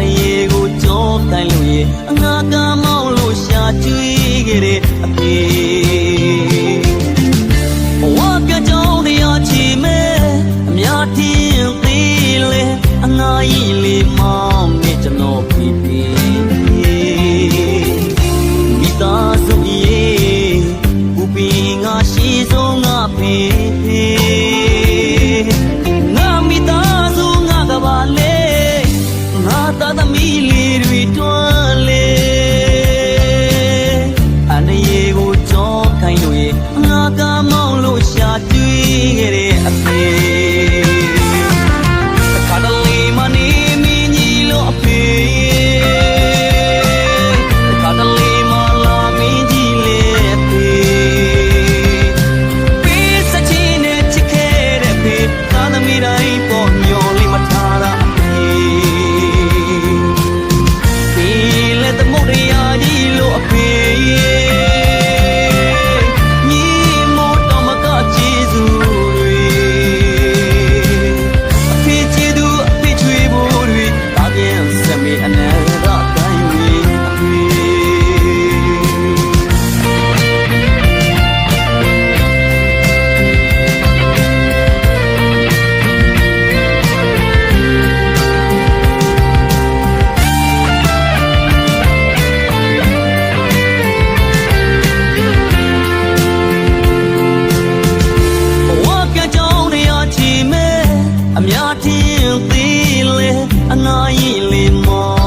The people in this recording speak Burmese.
ရေကိုကြောတိုင်းလို့ရေအငါကမောင်းလို့ရှာကျွေးခဲ့တဲ့အဖေဘဝကကြောင်းတရားချီမဲအများထင်သေးလေအငါကြီးလေးမောင်းနဲ့ကျွန်တော်ဖေဖေမိသားစုရေဘူပင်ငါရှိဆုံးငါဖေဖေငါမိသားစုငါကပါလေငါသားသမီးလေးတွေတွန်းလေအနေကိုကြောခိုင်းလို့ရေငါကမောင်းလို့ရှာကျွေးခဲ့တဲ့အဖေအခါတလေမနေမင်းကြီးလို့အဖေအခါတလေမလာမင်းကြီးလေအဖေပေးစချင်နဲ့ချစ်ခဲ့တဲ့ဖေသားသမီးတိုင်းပေါ်ညော်လေးမထားတာအဖေပေးလက်သမုတ်တရားကြီးလို့အဖေအများထင်သေးလေအနာကြီးလေးမော